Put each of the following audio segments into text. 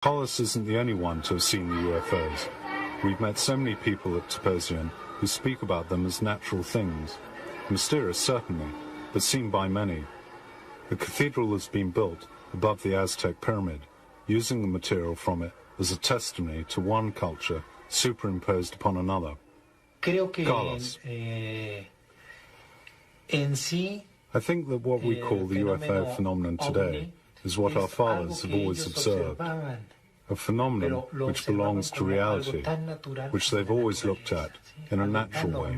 Hollis isn't the only one to have seen the UFOs. We've met so many people at Toposian who speak about them as natural things. Mysterious, certainly, but seen by many. The cathedral has been built above the Aztec pyramid, using the material from it as a testimony to one culture superimposed upon another. Carlos. I think that what we call the UFO phenomenon today is what our fathers have always observed, a phenomenon which belongs to reality, which they've always looked at in a natural way,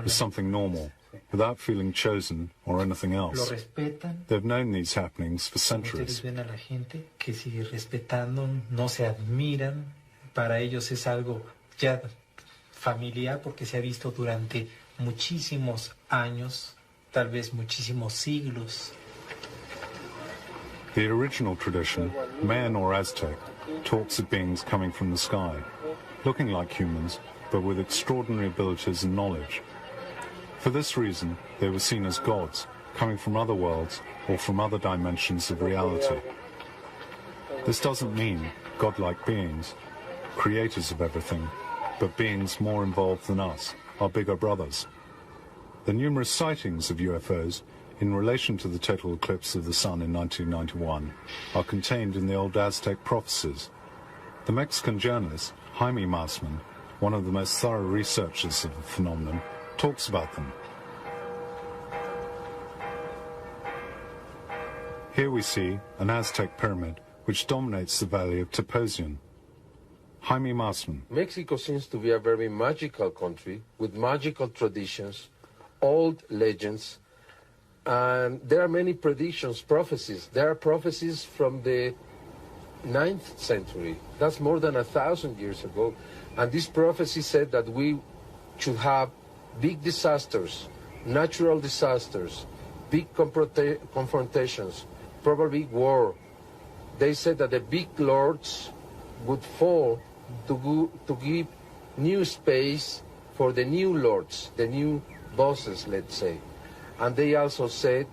as something normal, without feeling chosen or anything else. They've known these happenings for centuries. Para ellos es algo ya familiar porque se ha visto durante muchísimos años, tal vez muchísimos siglos. The original tradition, Mayan or Aztec, talks of beings coming from the sky, looking like humans, but with extraordinary abilities and knowledge. For this reason, they were seen as gods, coming from other worlds or from other dimensions of reality. This doesn't mean godlike beings, creators of everything, but beings more involved than us, our bigger brothers. The numerous sightings of UFOs in relation to the total eclipse of the sun in 1991 are contained in the old Aztec prophecies. The Mexican journalist Jaime Mausman, one of the most thorough researchers of the phenomenon, talks about them. Here we see an Aztec pyramid which dominates the valley of Toposian. Jaime Mausman. Mexico seems to be a very magical country with magical traditions, old legends, and there are many predictions, prophecies. There are prophecies from the 9th century. That's more than 1,000 years ago. And this prophecy said that we should have big disasters, natural disasters, big confrontations, probably war. They said that the big lords would fall to give new space for the new lords, the new bosses, let's say. And they also said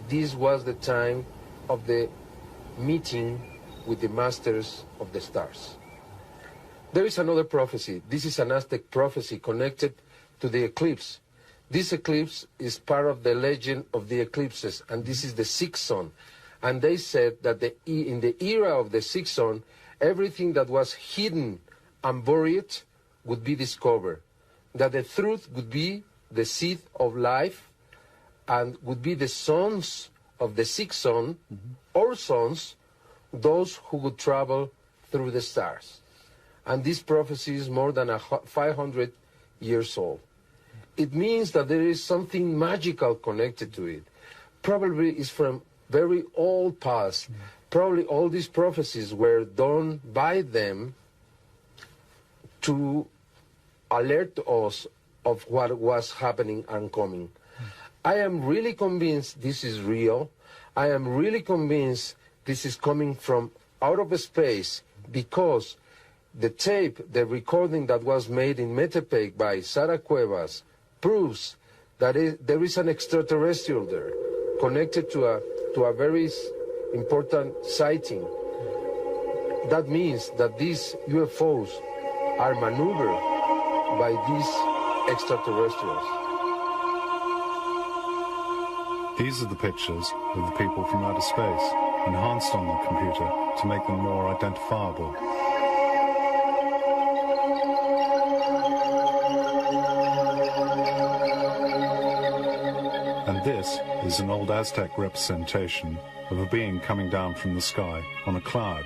this was the time of the meeting with the masters of the stars. There is another prophecy. This is an Aztec prophecy connected to the eclipse. This eclipse is part of the legend of the eclipses, and this is the sixth sun. And they said that in the era of the sixth sun, everything that was hidden and buried would be discovered, that the truth would be the seed of life and would be the sons of the sixth sun, or sons, those who would travel through the stars. And this prophecy is more than 500 years old. It means that there is something magical connected to it. Probably it's from very old past. Probably all these prophecies were done by them to alert us of what was happening and coming. I am really convinced this is real. I am really convinced this is coming from out of space, because the tape, the recording that was made in Metepec by Sara Cuevas proves that there is an extraterrestrial there connected to a very important sighting. That means that these UFOs are maneuvered by these extraterrestrials. These are the pictures of the people from outer space, enhanced on the computer to make them more identifiable. And this is an old Aztec representation of a being coming down from the sky on a cloud,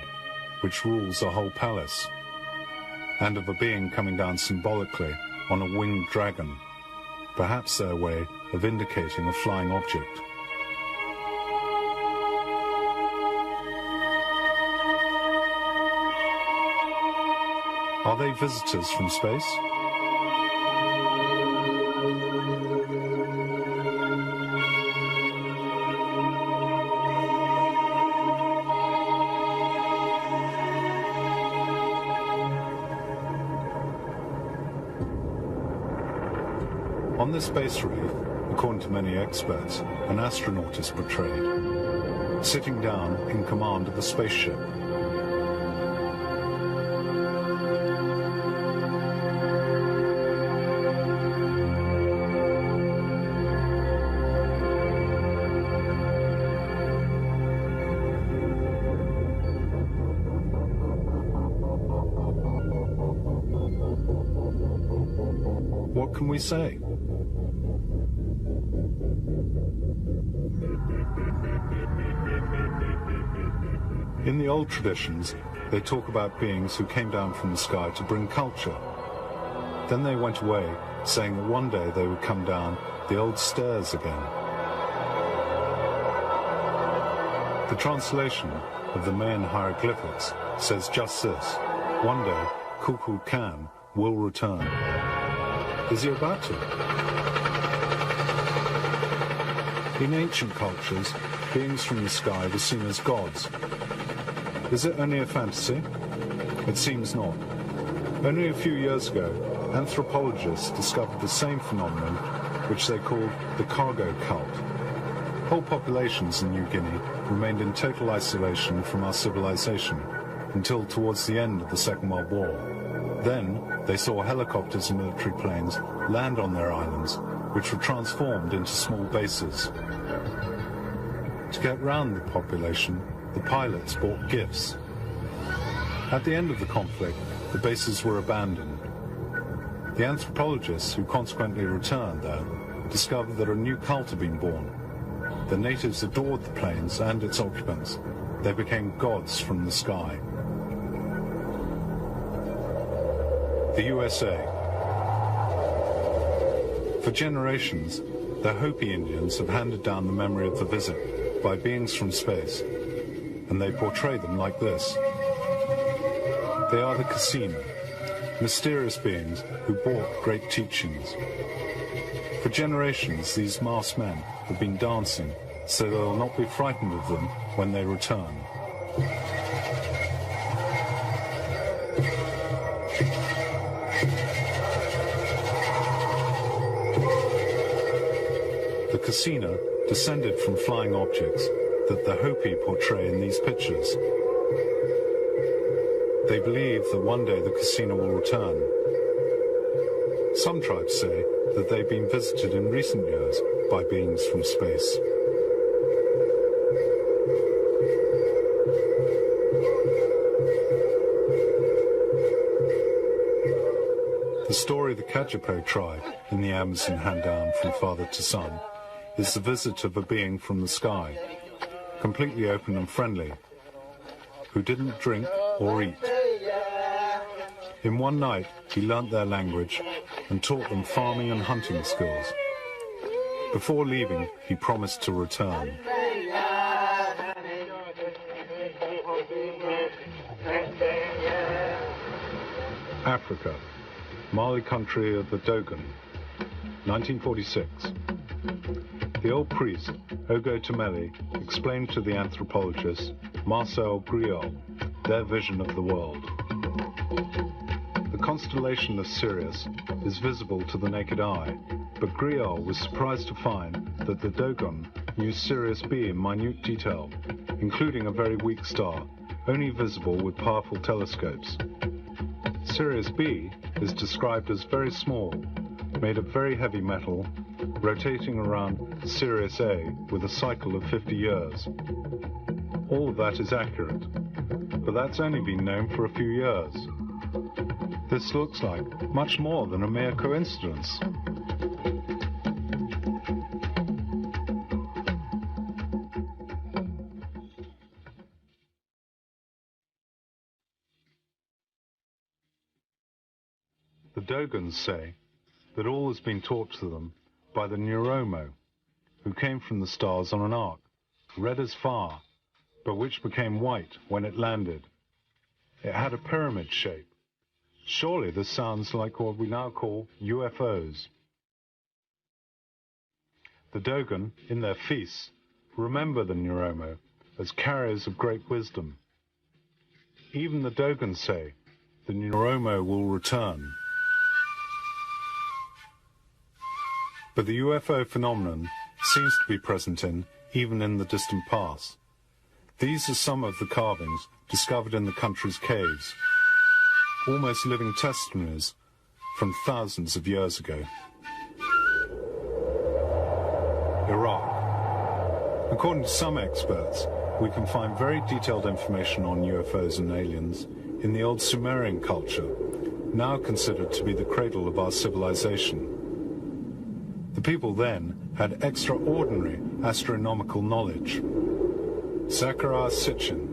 which rules a whole palace, and of a being coming down symbolically on a winged dragon, perhaps their way of indicating a flying object. Are they visitors from space? On this space reef, according to many experts, an astronaut is portrayed, sitting down in command of a spaceship. can we say? In the old traditions, they talk about beings who came down from the sky to bring culture. Then they went away, saying that one day they would come down the old stairs again. The translation of the Mayan hieroglyphics says just this: one day, Kukulkan will return. Is he about to? In ancient cultures, beings from the sky were seen as gods. Is it only a fantasy? It seems not. Only a few years ago, anthropologists discovered the same phenomenon, which they called the cargo cult. Whole populations in New Guinea remained in total isolation from our civilization until towards the end of the Second World War. Then they saw helicopters and military planes land on their islands, which were transformed into small bases. To get round the population, the pilots bought gifts. At the end of the conflict, the bases were abandoned. The anthropologists who consequently returned there discovered that a new cult had been born. The natives adored the planes and its occupants. They became gods from the sky. The USA. For generations, the Hopi Indians have handed down the memory of the visit by beings from space, and they portray them like this. They are the Casina, mysterious beings who brought great teachings. For generations, these masked men have been dancing so they'll not be frightened of them when they return. The Casina descended from flying objects that the Hopi portray in these pictures. They believe that one day the Casina will return. Some tribes say that they've been visited in recent years by beings from space. The story of the Kajipo tribe in the Amazon hand down from father to son is the visit of a being from the sky, completely open and friendly, who didn't drink or eat. In one night, he learnt their language and taught them farming and hunting skills. Before leaving, he promised to return. Africa, Mali country of the Dogon, 1946. The old priest, Ogo Temeli, explained to the anthropologist, Marcel Griol, their vision of the world. The constellation of Sirius is visible to the naked eye, but Griol was surprised to find that the Dogon knew Sirius B in minute detail, including a very weak star, only visible with powerful telescopes. Sirius B is described as very small, made of very heavy metal, rotating around Sirius A with a cycle of 50 years. All of that is accurate, but that's only been known for a few years. This looks like much more than a mere coincidence. The Dogons say that all has been taught to them by the Neuromo, who came from the stars on an ark, red as fire, but which became white when it landed. It had a pyramid shape. Surely this sounds like what we now call UFOs. The Dogon, in their feasts, remember the Neuromo as carriers of great wisdom. Even the Dogons say the Neuromo will return. But the UFO phenomenon seems to be present even in the distant past. These are some of the carvings discovered in the country's caves, almost living testimonies from thousands of years ago. Iraq. According to some experts, we can find very detailed information on UFOs and aliens in the old Sumerian culture, now considered to be the cradle of our civilization. The people then had extraordinary astronomical knowledge. Zachariah Sitchin.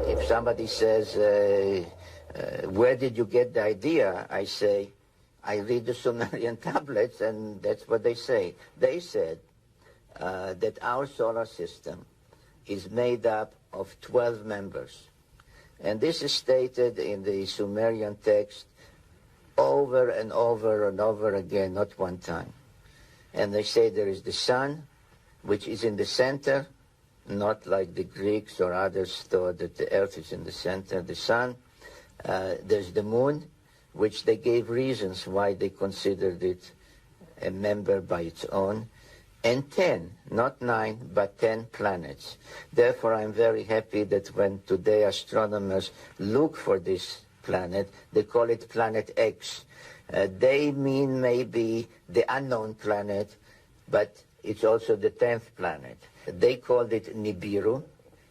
If somebody says, where did you get the idea? I say, I read the Sumerian tablets, and that's what they say. They said that our solar system is made up of 12 members. And this is stated in the Sumerian text over and over and over again, not one time. And they say there is the sun, which is in the center, not like the Greeks or others thought that the earth is in the center. The sun, there's the moon, which they gave reasons why they considered it a member by its own, and 10, not 9, but 10 planets. Therefore, I'm very happy that when today astronomers look for this planet, they call it Planet X. They mean maybe the unknown planet, but it's also the 10th planet. They called it Nibiru,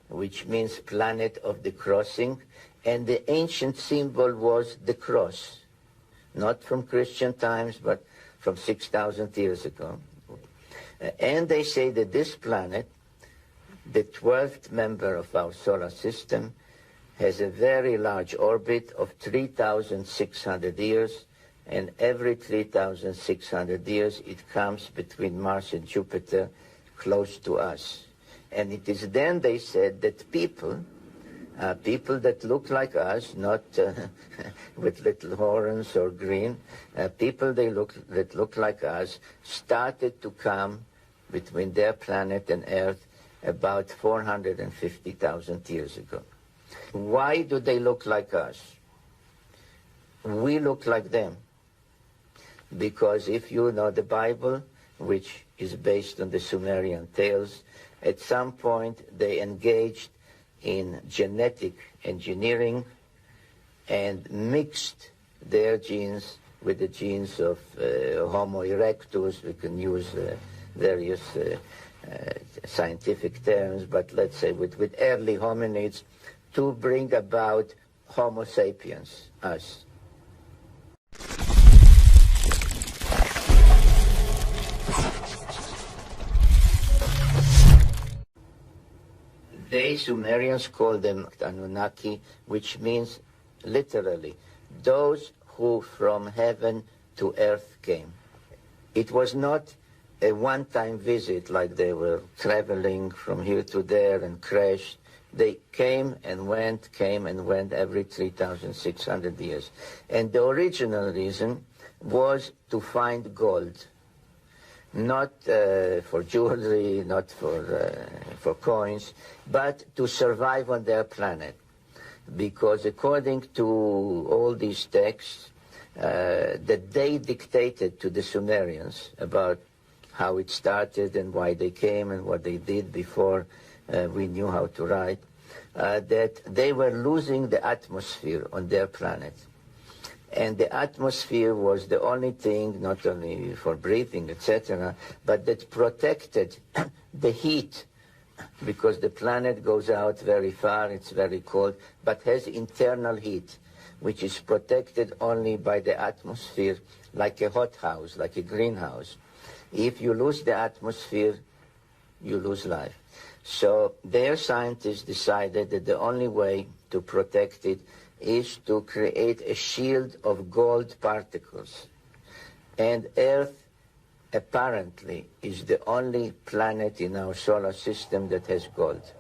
which means planet of the crossing, and the ancient symbol was the cross, not from Christian times, but from 6,000 years ago. And they say that this planet, the 12th member of our solar system, has a very large orbit of 3,600 years, and every 3,600 years it comes between Mars and Jupiter, close to us. And it is then, they said, that people that look like us, not with little horns or green, people that look like us, started to come between their planet and Earth about 450,000 years ago. Why do they look like us? We look like them. Because if you know the Bible, which is based on the Sumerian tales, at some point they engaged in genetic engineering and mixed their genes with the genes of Homo erectus. We can use various scientific terms, but let's say with early hominids to bring about Homo sapiens, us. They, Sumerians, call them Anunnaki, which means literally those who from heaven to earth came. It was not a one-time visit like they were traveling from here to there and crashed. They came and went every 3,600 years. And the original reason was to find gold. Not for jewelry, not for coins, but to survive on their planet. Because according to all these texts that they dictated to the Sumerians about how it started and why they came and what they did before we knew how to write, that they were losing the atmosphere on their planet. And the atmosphere was the only thing, not only for breathing, etc., but that protected the heat, because the planet goes out very far, it's very cold, but has internal heat, which is protected only by the atmosphere, like a hothouse, like a greenhouse. If you lose the atmosphere, you lose life. So their scientists decided that the only way to protect it is to create a shield of gold particles. And Earth, apparently, is the only planet in our solar system that has gold.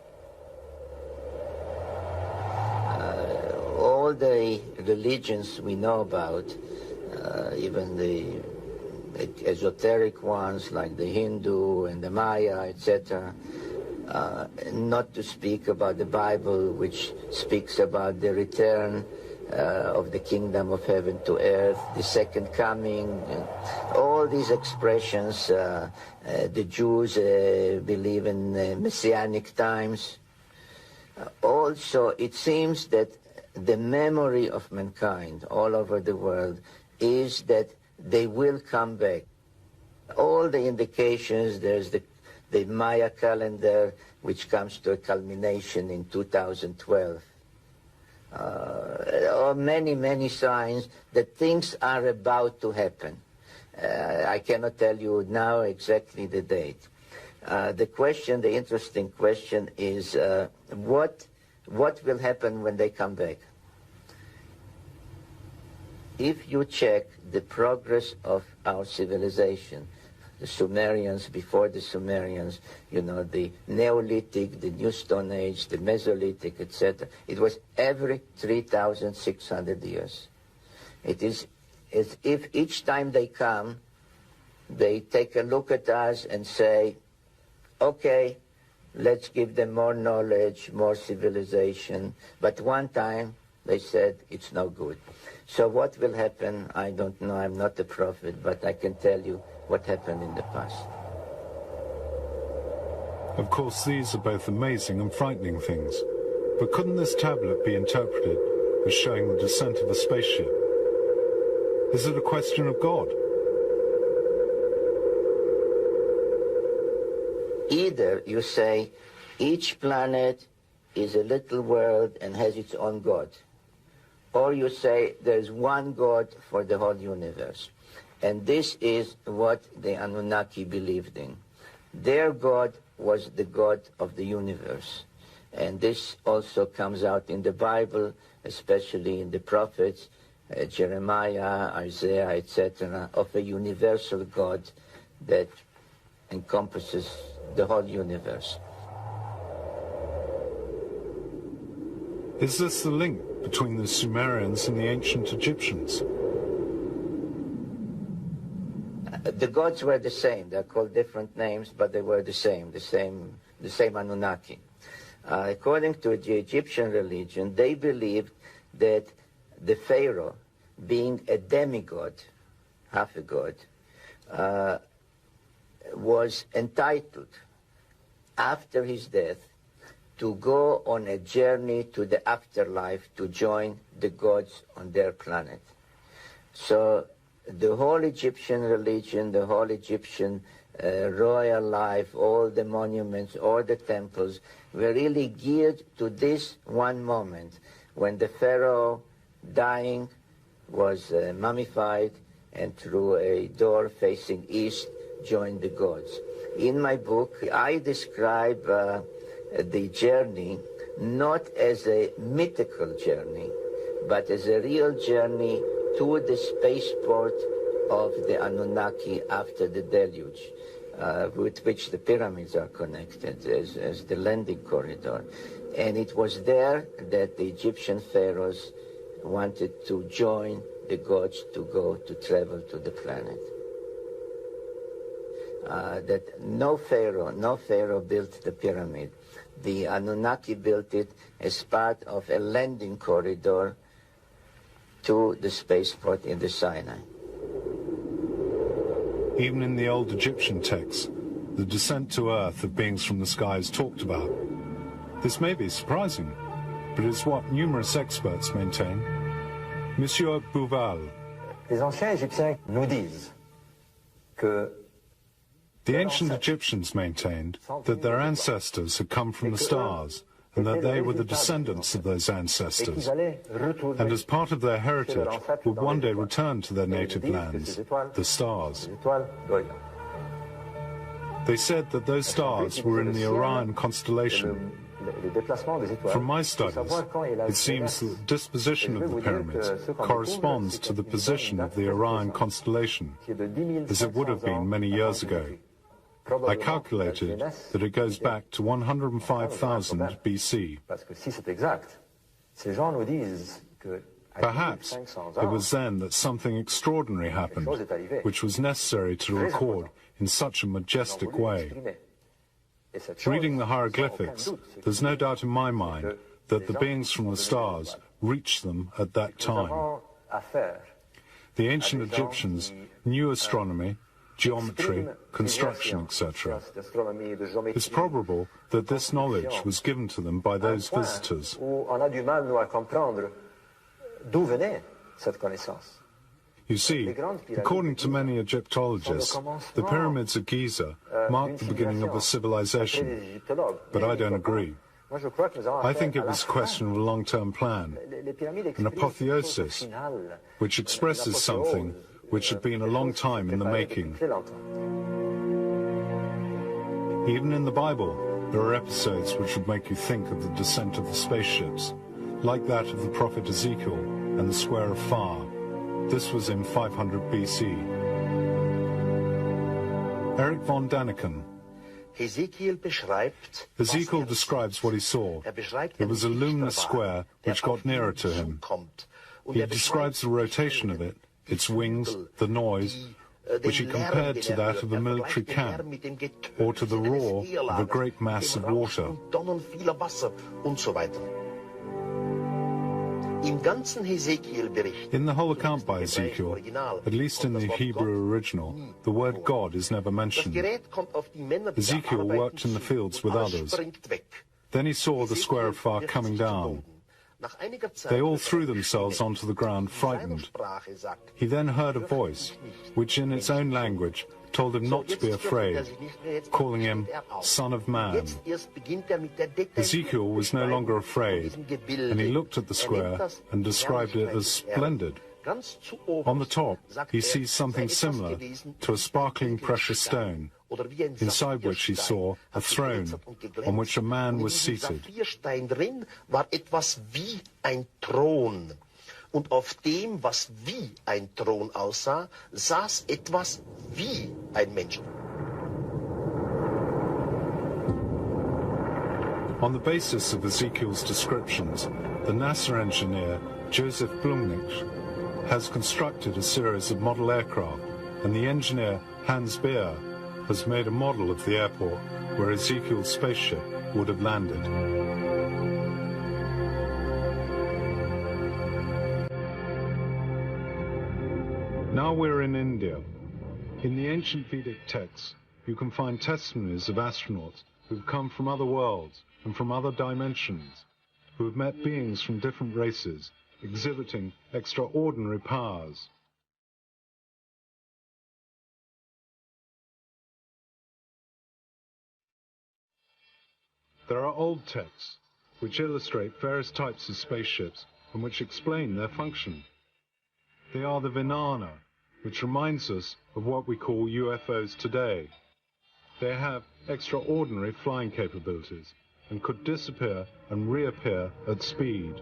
All the religions we know about, even the esoteric ones like the Hindu and the Maya, etc., not to speak about the Bible, which speaks about the return of the kingdom of heaven to earth, the second coming, all these expressions. The Jews believe in messianic times. Also, it seems that the memory of mankind all over the world is that they will come back. All the indications, there's the Maya calendar, which comes to a culmination in 2012. Many, many signs that things are about to happen. I cannot tell you now exactly the date. The interesting question is what will happen when they come back? If you check the progress of our civilization, the Sumerians, before the Sumerians, you know, the Neolithic, the New Stone Age, the Mesolithic, etc., it was every 3,600 years. It is as if each time they come, they take a look at us and say, okay, let's give them more knowledge, more civilization. But one time they said it's no good. So what will happen, I don't know. I'm not a prophet, but I can tell you what happened in the past. Of course, these are both amazing and frightening things. But couldn't this tablet be interpreted as showing the descent of a spaceship? Is it a question of God? Either you say each planet is a little world and has its own God, or you say there's one God for the whole universe. And this is what the Anunnaki believed in. Their God was the God of the universe. And this also comes out in the Bible, especially in the prophets, Jeremiah, Isaiah, etc., of a universal God that encompasses the whole universe. Is this the link between the Sumerians and the ancient Egyptians? The gods were the same. They're called different names, but they were the same Anunnaki. According to the Egyptian religion, they believed that the Pharaoh, being a demigod, half a god, was entitled, after his death, to go on a journey to the afterlife to join the gods on their planet. So the whole Egyptian religion, the whole Egyptian royal life, all the monuments, all the temples were really geared to this one moment when the Pharaoh, dying, was mummified and through a door facing east joined the gods. In my book, I describe the journey not as a mythical journey, but as a real journey to the spaceport of the Anunnaki after the deluge, with which the pyramids are connected as the landing corridor. And it was there that the Egyptian pharaohs wanted to join the gods to travel to the planet. That no pharaoh built the pyramid. The Anunnaki built it as part of a landing corridor to the spaceport in the Sinai. Even in the old Egyptian texts, the descent to Earth of beings from the sky is talked about. This may be surprising, but it's what numerous experts maintain. Monsieur Bouval. Les anciens Égyptiens nous disent que the ancient Egyptians maintained that their ancestors had come from the stars and that they were the descendants of those ancestors, and as part of their heritage would one day return to their native lands, the stars. They said that those stars were in the Orion constellation. From my studies, it seems that the disposition of the pyramids corresponds to the position of the Orion constellation, as it would have been many years ago. I calculated that it goes back to 105,000 BC. Perhaps it was then that something extraordinary happened, which was necessary to record in such a majestic way. Reading the hieroglyphics, there's no doubt in my mind that the beings from the stars reached them at that time. The ancient Egyptians knew astronomy, geometry, construction, etc. It's probable that this knowledge was given to them by those visitors. You see, according to many Egyptologists, the pyramids of Giza marked the beginning of a civilization, but I don't agree. I think it was a question of a long-term plan, an apotheosis, which expresses something which had been a long time in the making. Even in the Bible, there are episodes which would make you think of the descent of the spaceships, like that of the prophet Ezekiel and the Square of Fire. This was in 500 BC. Eric von Daniken. Ezekiel describes what he saw. It was a luminous square which got nearer to him. He describes the rotation of it, its wings, the noise, which he compared to that of a military camp, or to the roar of a great mass of water. In the whole account by Ezekiel, at least in the Hebrew original, the word God is never mentioned. Ezekiel worked in the fields with others. Then he saw the Square of Fire coming down. They all threw themselves onto the ground, frightened. He then heard a voice, which in its own language told him not to be afraid, calling him Son of Man. Ezekiel was no longer afraid, and he looked at the square and described it as splendid. On the top, he sees something similar to a sparkling precious stone, inside which he saw a throne on which a man was seated. Und auf dem, was wie ein Thron aussah, saß etwas wie ein Mensch. On the basis of Ezekiel's descriptions, the NASA engineer Joseph Blumnich has constructed a series of model aircraft, and the engineer Hans Beer has made a model of the airport where Ezekiel's spaceship would have landed. Now we're in India. In the ancient Vedic texts, you can find testimonies of astronauts who've come from other worlds and from other dimensions, who have met beings from different races, exhibiting extraordinary powers. There are old texts which illustrate various types of spaceships and which explain their function. They are the Vijnana, which reminds us of what we call UFOs today. They have extraordinary flying capabilities and could disappear and reappear at speed.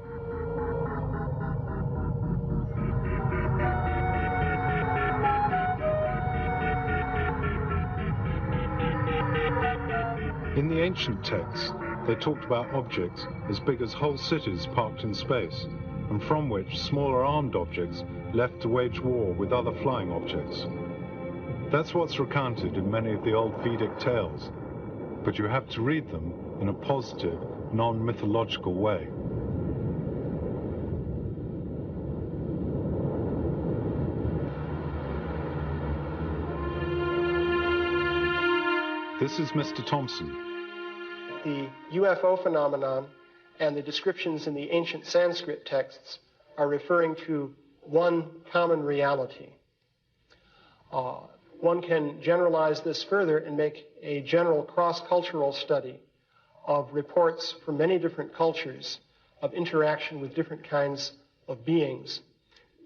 In the ancient texts, they talked about objects as big as whole cities parked in space, and from which smaller armed objects left to wage war with other flying objects. That's what's recounted in many of the old Vedic tales, but you have to read them in a positive, non-mythological way. This is Mr. Thompson. The UFO phenomenon and the descriptions in the ancient Sanskrit texts are referring to one common reality. One can generalize this further and make a general cross-cultural study of reports from many different cultures of interaction with different kinds of beings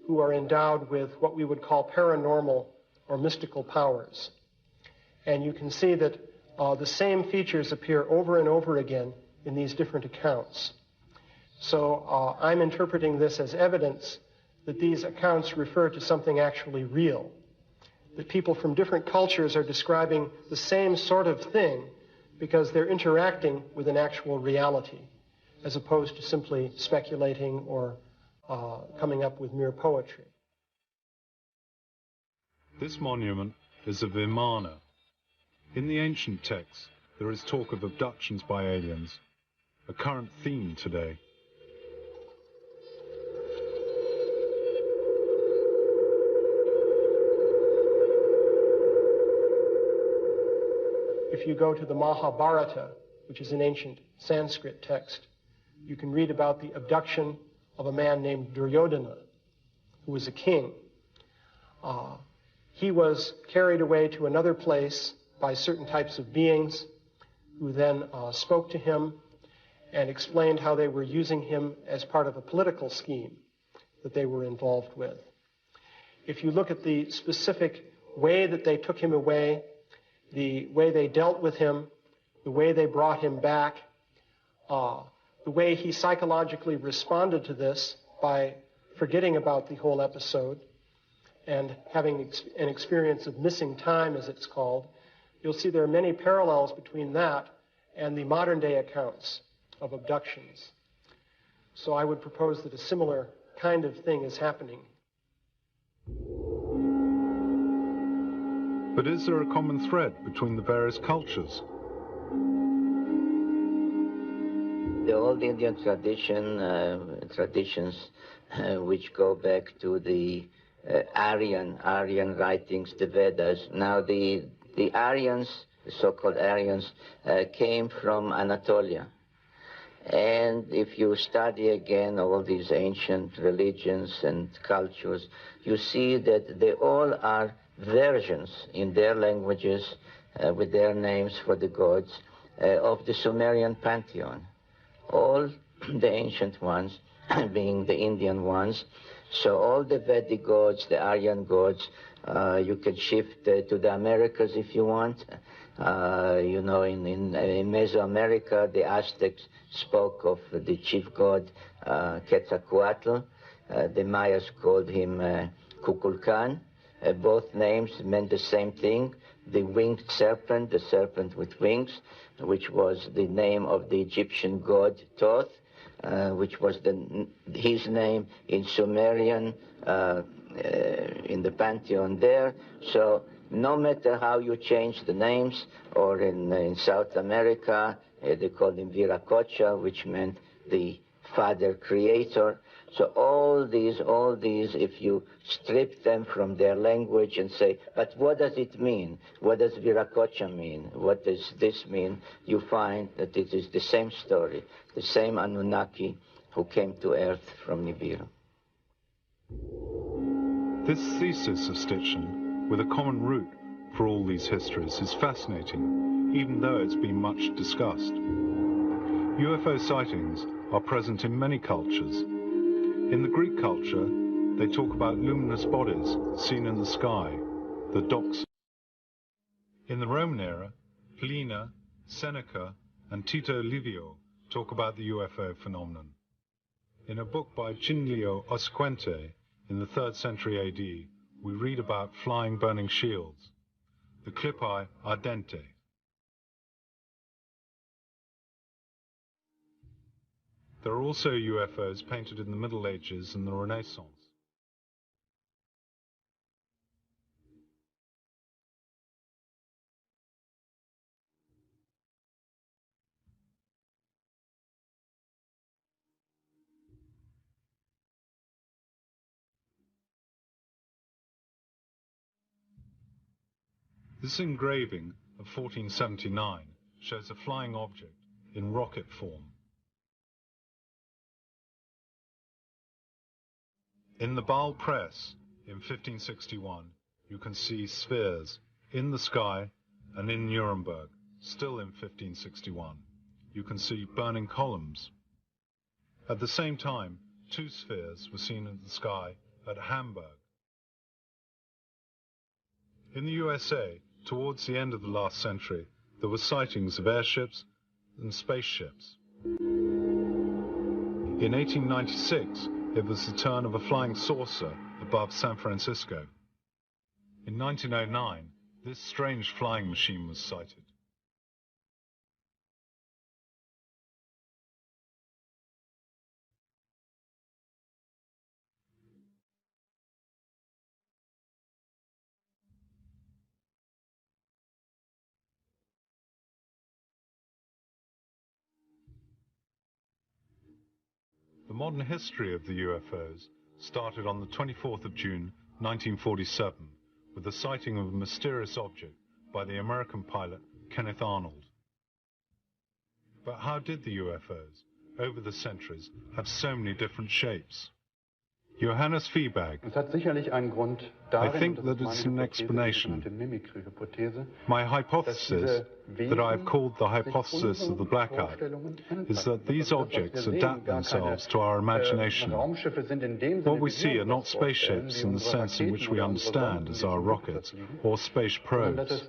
who are endowed with what we would call paranormal or mystical powers. And you can see that the same features appear over and over again in these different accounts. So I'm interpreting this as evidence that these accounts refer to something actually real, that people from different cultures are describing the same sort of thing because they're interacting with an actual reality, as opposed to simply speculating or coming up with mere poetry. This monument is a Vimana. In the ancient texts, there is talk of abductions by aliens, a current theme today. If you go to the Mahabharata, which is an ancient Sanskrit text, you can read about the abduction of a man named Duryodhana, who was a king. He was carried away to another place by certain types of beings who then spoke to him and explained how they were using him as part of a political scheme that they were involved with. if you look at the specific way that they took him away, the way they dealt with him, the way they brought him back, the way he psychologically responded to this by forgetting about the whole episode and having an experience of missing time, as it's called, you'll see there are many parallels between that and the modern-day accounts of abductions. So I would propose that a similar kind of thing is happening. But is there a common thread between the various cultures? The old Indian traditions which go back to the Aryan writings, the Vedas. Now the Aryans, the so-called Aryans, came from Anatolia. And if you study again all these ancient religions and cultures, you see that they all are versions in their languages, with their names for the gods, of the Sumerian pantheon. All the ancient ones being the Indian ones. So all the Vedic gods, the Aryan gods, you can shift to the Americas if you want. You know, in Mesoamerica, the Aztecs spoke of the chief god Quetzalcoatl. The Mayas called him Kukulkan. Both names meant the same thing. The winged serpent, the serpent with wings, which was the name of the Egyptian god Thoth, which was his name in Sumerian, in the pantheon there. So no matter how you change the names, or in South America, they called him Viracocha, which meant the father creator. So all these, if you strip them from their language and say, but what does it mean? What does Viracocha mean? What does this mean? You find that it is the same story, the same Anunnaki who came to Earth from Nibiru. This thesis of Stitchin, with a common root for all these histories, is fascinating, even though it's been much discussed. UFO sightings are present in many cultures. In the Greek culture, they talk about luminous bodies seen in the sky, the doxa. In the Roman era, Pliny, Seneca, and Tito Livio talk about the UFO phenomenon. In a book by Cinlio Osquente in the 3rd century AD, we read about flying burning shields, the clippi ardente. There are also UFOs painted in the Middle Ages and the Renaissance. This engraving of 1479 shows a flying object in rocket form. In the Basel press in 1561, you can see spheres in the sky, and in Nuremberg, still in 1561, you can see burning columns. At the same time, 2 spheres were seen in the sky at Hamburg. In the USA, towards the end of the last century, there were sightings of airships and spaceships. In 1896, it was the turn of a flying saucer above San Francisco. In 1909, this strange flying machine was sighted. The modern history of the UFOs started on the 24th of June, 1947, with the sighting of a mysterious object by the American pilot Kenneth Arnold. But how did the UFOs, over the centuries, have so many different shapes? Johannes Viehbag. Es hat sicherlich einen Grund, I think that it's an explanation. My hypothesis, that I've called the hypothesis of the blackout, is that these objects adapt themselves to our imagination. What we see are not spaceships in the sense in which we understand as our rockets or space probes.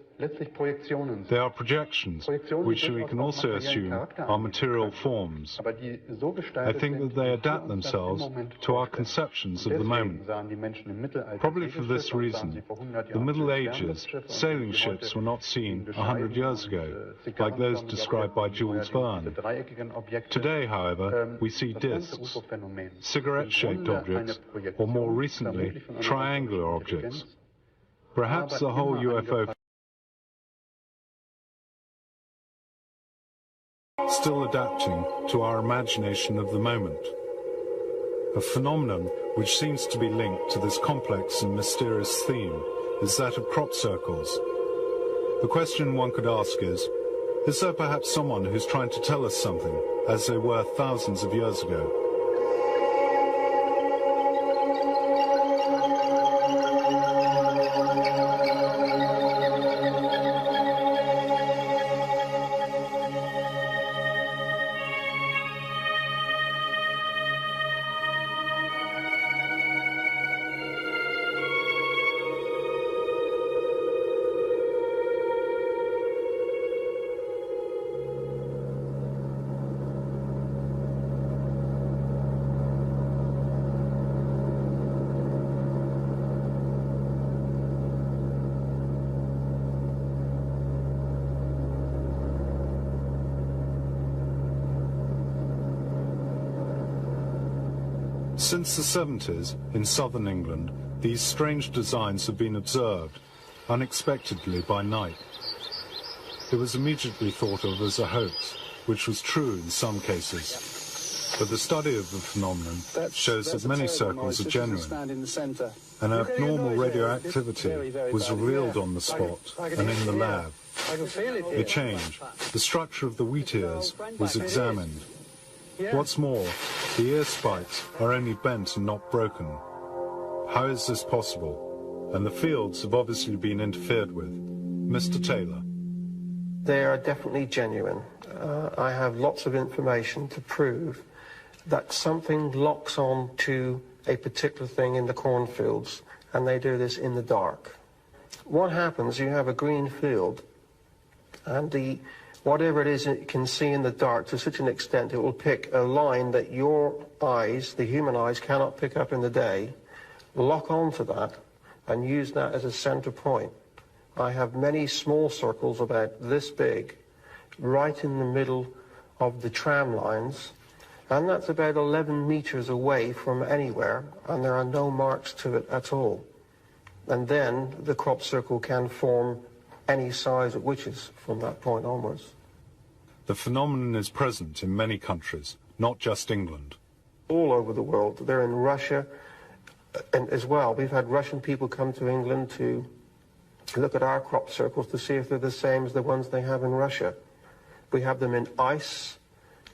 They are projections, which we can also assume are material forms. I think that they adapt themselves to our conceptions of the moment. Probably for this reason, the Middle Ages, sailing ships were not seen 100 years ago, like those described by Jules Verne. Today, however, we see disks, cigarette-shaped objects, or more recently, triangular objects. Perhaps the whole UFO still adapting to our imagination of the moment. A phenomenon which seems to be linked to this complex and mysterious theme is that of crop circles. The question one could ask is there perhaps someone who's trying to tell us something, as they were thousands of years ago? Since the 70s, in southern England, these strange designs have been observed, unexpectedly by night. It was immediately thought of as a hoax, which was true in some cases. But the study of the phenomenon shows that many circles are genuine. An abnormal radioactivity was revealed on the spot and in the lab. A change, the structure of the wheat ears, was examined. What's more, the ear spikes are only bent and not broken. How is this possible? And the fields have obviously been interfered with. Mr. Taylor. They are definitely genuine. I have lots of information to prove that something locks on to a particular thing in the cornfields, and they do this in the dark. What happens, you have a green field, and whatever it is it can see in the dark, to such an extent it will pick a line that your eyes, the human eyes, cannot pick up in the day, lock onto that, and use that as a center point. I have many small circles about this big, right in the middle of the tram lines, and that's about 11 meters away from anywhere, and there are no marks to it at all. And then the crop circle can form any size it wishes from that point onwards. The phenomenon is present in many countries, not just England. All over the world. They're in Russia and as well. We've had Russian people come to England to look at our crop circles to see if they're the same as the ones they have in Russia. We have them in ice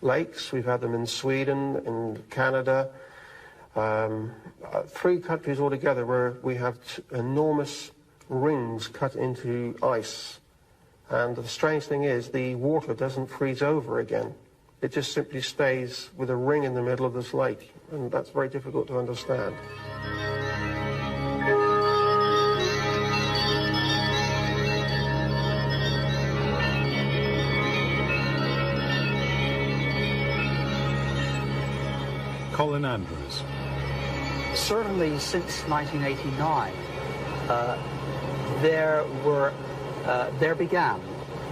lakes. We've had them in Sweden, in Canada. 3 countries altogether where we have enormous rings cut into ice. And the strange thing is the water doesn't freeze over again. It just simply stays with a ring in the middle of this lake. And that's very difficult to understand. Colin Andrews. Certainly since 1989, there began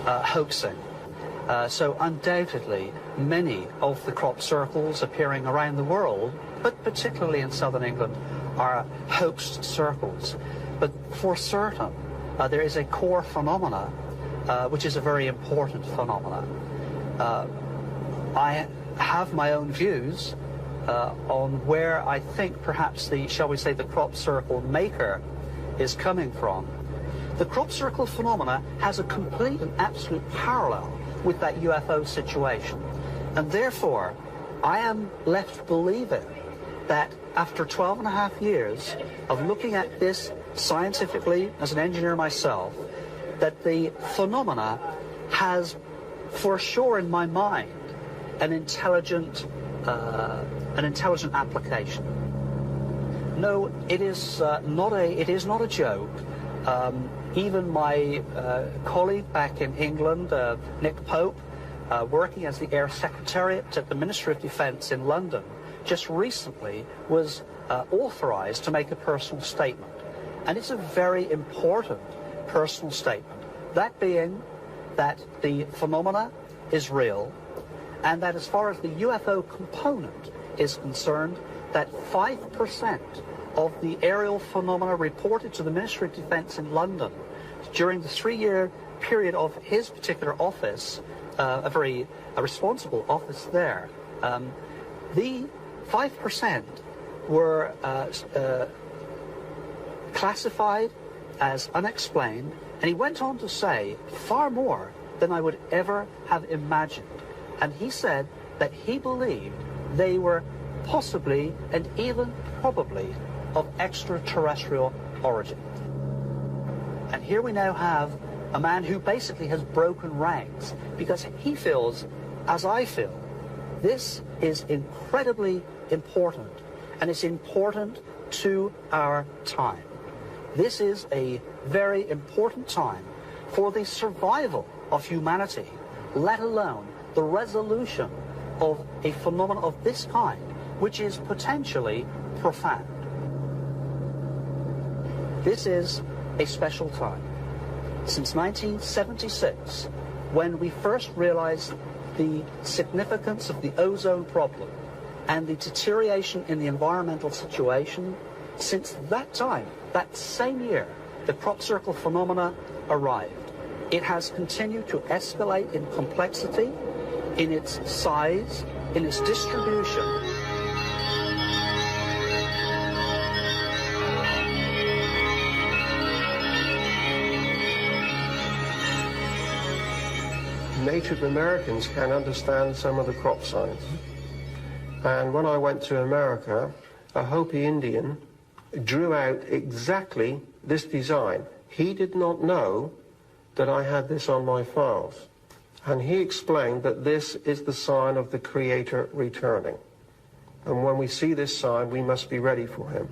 hoaxing. So undoubtedly, many of the crop circles appearing around the world, but particularly in southern England, are hoaxed circles. But for certain, there is a core phenomena, which is a very important phenomena. I have my own views on where I think perhaps the, shall we say, the crop circle maker is coming from. The crop circle phenomena has a complete and absolute parallel with that UFO situation. And therefore, I am left believing that after 12.5 years of looking at this scientifically, as an engineer myself, that the phenomena has, for sure in my mind, an intelligent application. No, it is not a joke. Even my colleague back in England, Nick Pope, working as the Air Secretariat at the Ministry of Defence in London, just recently was authorised to make a personal statement. And it's a very important personal statement. That being that the phenomena is real, and that as far as the UFO component is concerned, that 5% of the aerial phenomena reported to the Ministry of Defence in London during the 3-year period of his particular office, a very responsible office there, the 5% were classified as unexplained, and he went on to say far more than I would ever have imagined. And he said that he believed they were possibly and even probably of extraterrestrial origin. And here we now have a man who basically has broken ranks, because he feels, as I feel, this is incredibly important, and it's important to our time. This is a very important time for the survival of humanity, let alone the resolution of a phenomenon of this kind, which is potentially profound. This is a special time. Since 1976, when we first realized the significance of the ozone problem and the deterioration in the environmental situation, since that time, that same year, the crop circle phenomena arrived. It has continued to escalate in complexity, in its size, in its distribution. Native Americans can understand some of the crop science. And when I went to America, a Hopi Indian drew out exactly this design. He did not know that I had this on my files. And he explained that this is the sign of the Creator returning. And when we see this sign, we must be ready for him.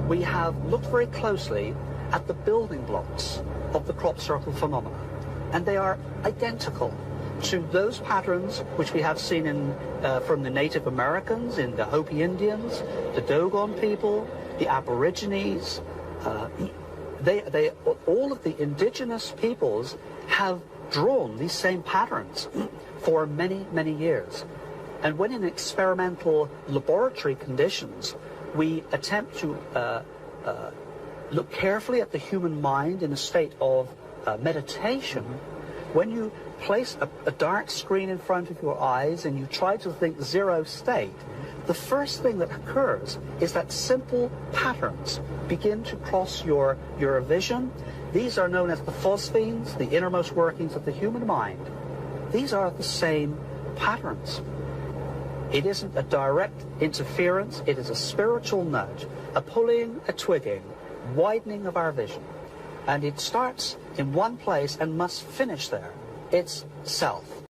We have looked very closely at the building blocks of the crop circle phenomena, and they are identical to those patterns which we have seen in, from the Native Americans, in the Hopi Indians, the Dogon people, the Aborigines. All of the indigenous peoples have drawn these same patterns for many, many years. And when in experimental laboratory conditions, we attempt to look carefully at the human mind in a state of meditation, when you place a dark screen in front of your eyes and you try to think zero state, the first thing that occurs is that simple patterns begin to cross your vision. These are known as the phosphenes, the innermost workings of the human mind. These are the same patterns. It isn't a direct interference, it is a spiritual nudge, a pulling, a twigging, widening of our vision. And it starts in one place and must finish there. It's self.